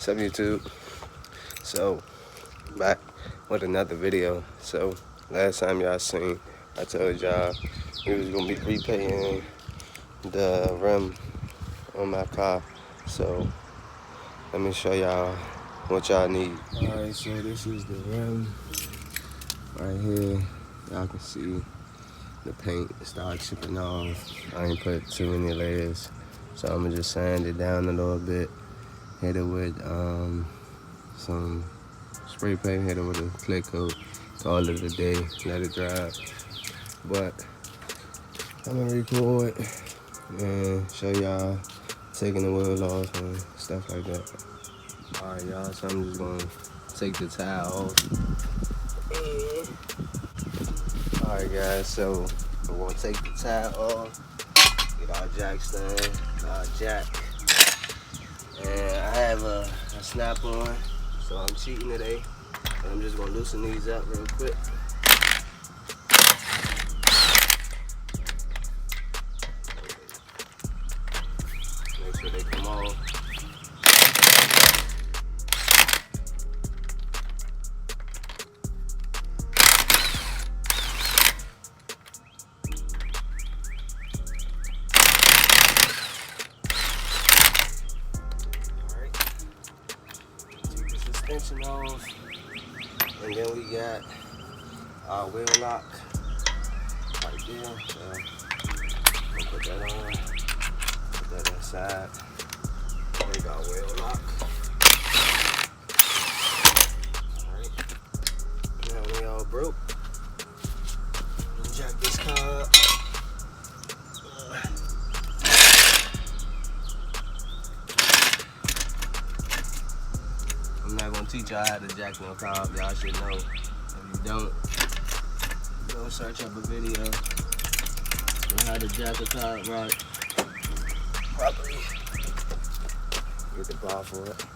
What's up, YouTube? So, back with another video. So, last time y'all seen, I told y'all we was gonna be repainting the rim on my car. So, let me show y'all what y'all need. Alright, so this is the rim right here. Y'all can see the paint start chipping off. I ain't put too many layers, so I'm gonna just sand it down a little bit. Hit it with some spray paint, hit it with a clear coat, call it a day, let it dry. But I'm gonna record and show y'all taking the wheel off and stuff like that. Alright, y'all, so I'm just gonna take the tile off. Alright, guys, so we're gonna take the tile off, get our jack stand, our jack. And I have a snap on, so I'm cheating today. And I'm just gonna loosen these up real quick. Make sure they come off. Suspension off, and then we got our wheel lock right there. So we'll put that on, put that inside. We got wheel lock. Alright, now we all broke. Jack this car up. I'm not gonna teach y'all how to jack no car up. Y'all should know. If you don't, go search up a video on how to jack a car up right properly. Get the bar for it.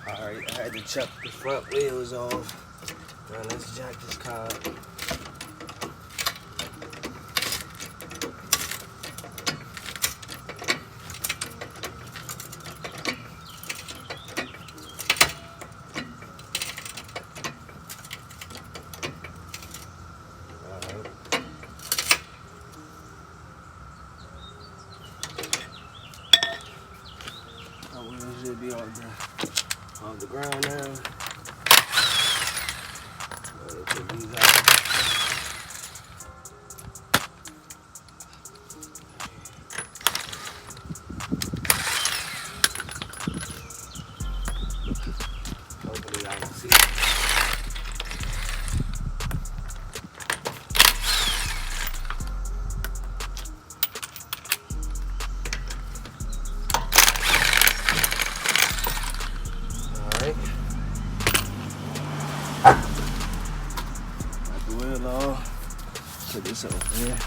Alright, I had to chuck the front wheels off. Now let's jack this car up. Alright. Our wheels should be on the ground now. Put these out. Hopefully y'all can see it. Alright. Put this over here.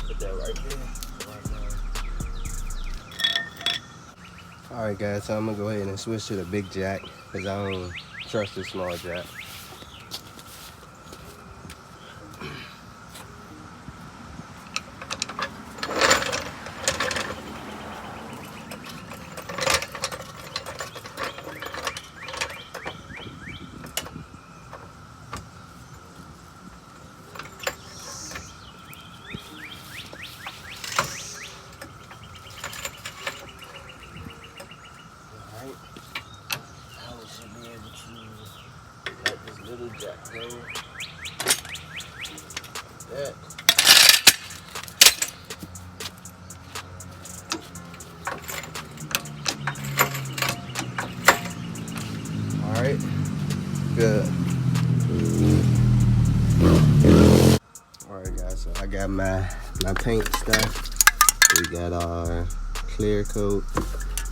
Put that right there. Alright guys, so I'm gonna go ahead and switch to the big jack because I don't trust the small jack. Little jack go. That. good. Alright guys, so I got my paint stuff. We got our clear coat.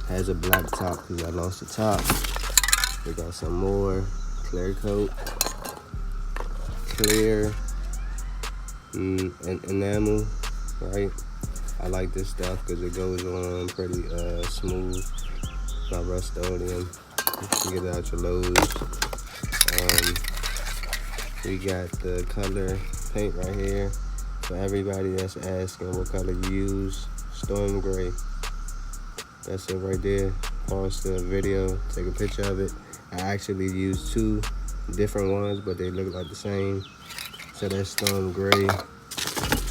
Has a black top because I lost the top. We got some more clear coat. Clear enamel, right? I like this stuff because it goes on pretty smooth. My Rust-Oleum. You get it out your Lowe's. We got the color paint right here. For everybody that's asking what color you use, Storm Gray. That's it right there. Pause the video, take a picture of it. I actually used 2 different ones, but they look like the same. So that's Storm Gray.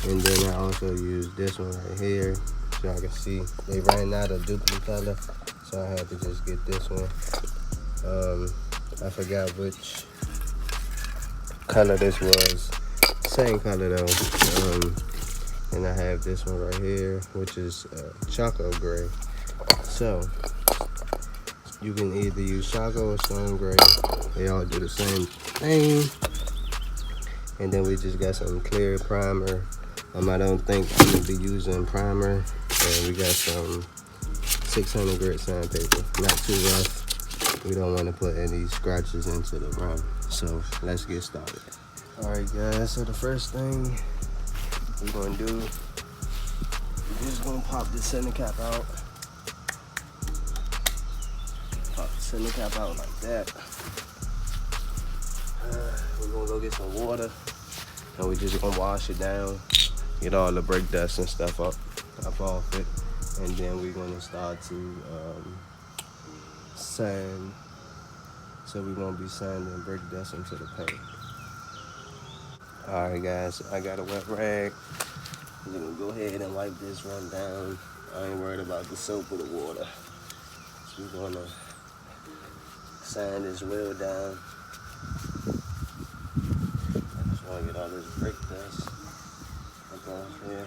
And then I also used this one right here. So y'all can see they ran out of duplicate color. So I had to just get this one. I forgot which color this was. Same color though. And I have this one right here, which is Choco Gray. So you can either use Choco or Stone Gray. They all do the same thing. And then we just got some clear primer. I don't think I'm gonna be using primer. And we got some 600 grit sandpaper, not too rough. We don't want to put any scratches into the rim. So let's get started. All right guys, so the first thing we're gonna do, we're just gonna pop the center cap out. Pop the center cap out like that. We're gonna go get some water and we're just gonna wash it down, get all the brake dust and stuff up off it. And then we're gonna start to sand. So we're gonna be sanding brake dust into the paint. All right guys, I got a wet rag. I'm gonna go ahead and wipe this one down. I ain't worried about the soap or the water. So we're gonna sand this wheel down. I just wanna get all this brake dust up off here.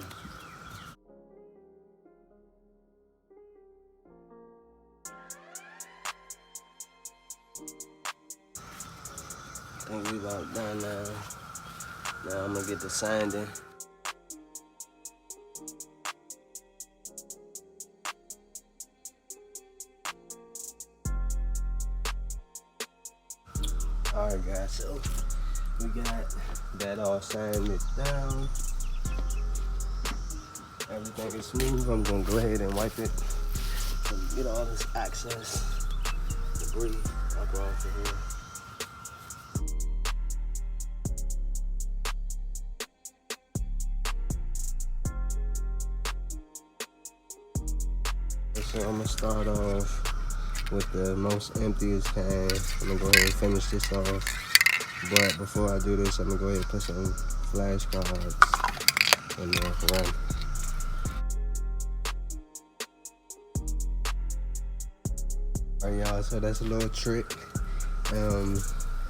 I think we about done now. Now I'm gonna get the sanding. Alright guys, so we got that all sanded down. Everything is smooth. I'm gonna go ahead and wipe it so we get all this excess debris up off of here. So I'm gonna start off with the most emptiest can. I'm gonna go ahead and finish this off. But before I do this, I'm gonna go ahead and put some flashcards in the rim. Alright y'all, so that's a little trick.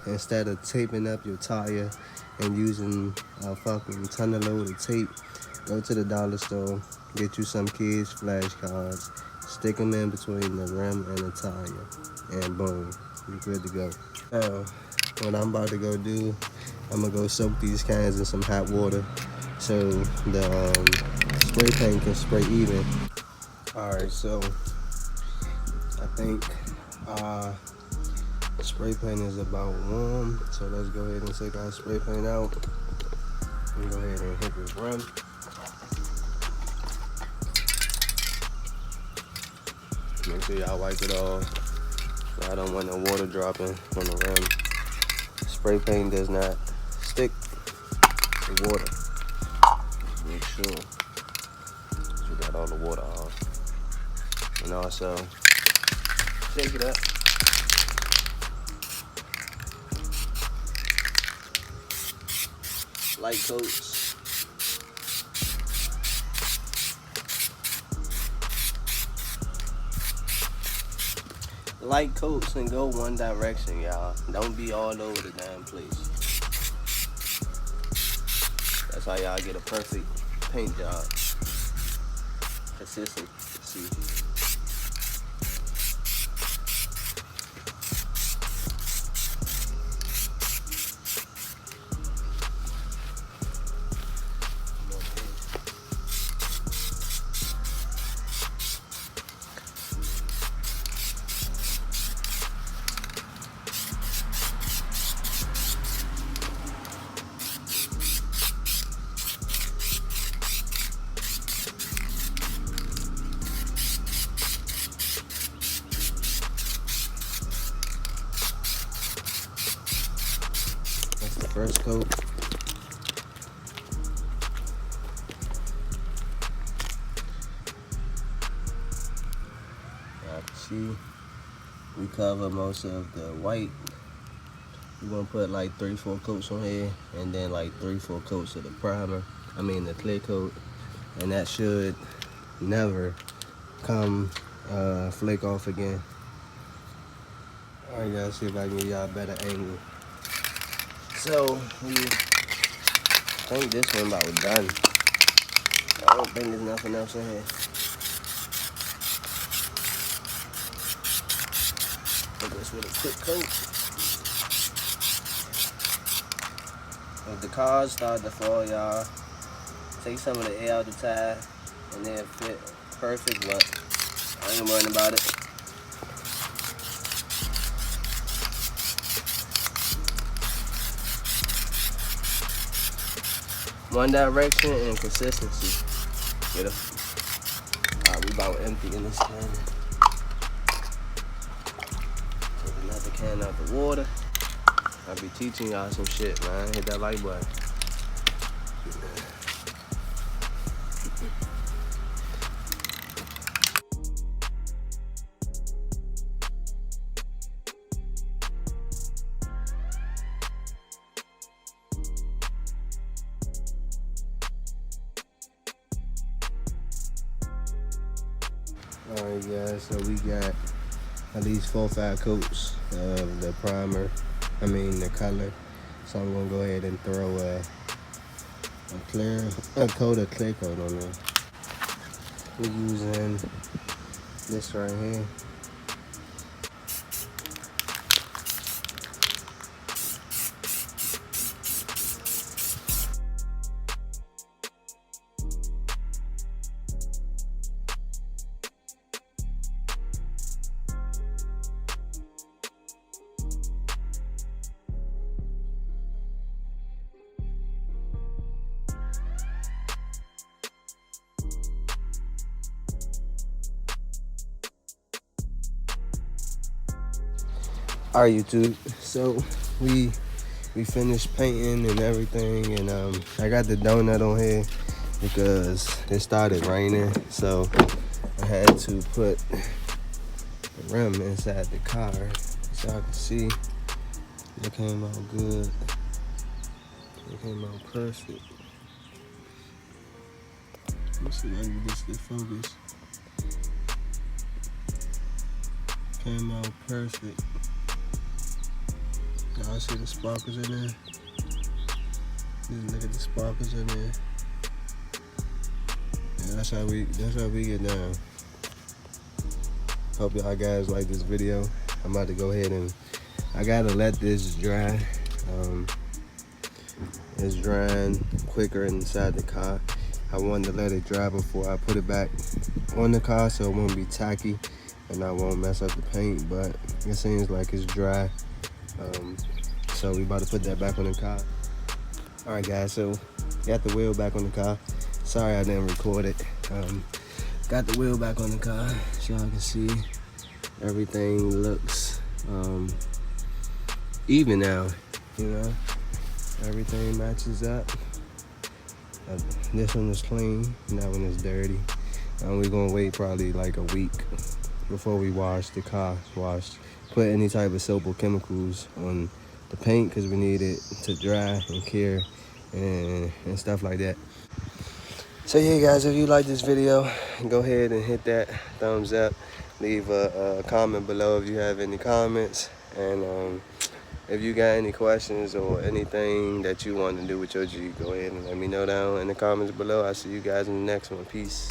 Instead of taping up your tire and using a fucking ton of load of tape, go to the dollar store, get you some kids' flashcards, stick them in between the rim and the tire, and boom, you're good to go. Now, what I'm about to go do, I'm gonna go soak these cans in some hot water so the spray paint can spray even. Alright, so I think spray paint is about warm, so let's go ahead and take our spray paint out and go ahead and hit this rim. Make sure y'all wipe it off. So I don't want no water dropping on the rim. Spray paint does not stick to water. Make sure you got all the water off. And also, shake it up. Light coats. Light coats and go one direction, y'all. Don't be all over the damn place. That's how y'all get a perfect paint job. Consistency. first coat. Y'all can see we cover most of the white. We're gonna put like 3-4 coats on here, and then like 3-4 coats of the primer. I mean the clear coat, and that should never come flake off again. Alright guys, see if I can give y'all a better angle. So I think this one about done. I don't think there's nothing else in here. Put this with a quick coat. If the cars start to fall, y'all, take some of the air out the tire and they'll fit perfect, but I ain't worrying about it. One direction and consistency. Get a, alright, we about empty in this can. Take another can out the water. I'll be teaching y'all some shit, man. Hit that like button. Alright guys, so we got at least 4 or 5 coats of the primer, the color. So I'm gonna go ahead and throw a clear coat on there. We're using this right here. Alright YouTube, so we finished painting and everything, and I got the donut on here because it started raining, so I had to put the rim inside the car so y'all can see it came out good. It came out perfect. Let me see if I can get this focus. Came out perfect. Y'all see the sparkles in there? Just look at the sparkles in there. Yeah, that's how we get down. Hope y'all guys like this video. I'm about to go ahead and I gotta let this dry. It's drying quicker inside the car. I wanted to let it dry before I put it back on the car so it won't be tacky and I won't mess up the paint, but it seems like it's dry. So we about to put that back on the car. Alright guys, so got the wheel back on the car. Sorry I didn't record it. Got the wheel back on the car so y'all can see everything looks even now, you know. Everything matches up. This one is clean, and that one is dirty. We're gonna wait probably like a week before we wash the car. Put any type of soap or chemicals on the paint because we need it to dry and cure and stuff like that. So yeah guys, if you like this video, go ahead and hit that thumbs up. Leave a comment below if you have any comments, and if you got any questions or anything that you want to do with your G, go ahead and let me know down in the comments below. I'll see you guys in the next one. Peace.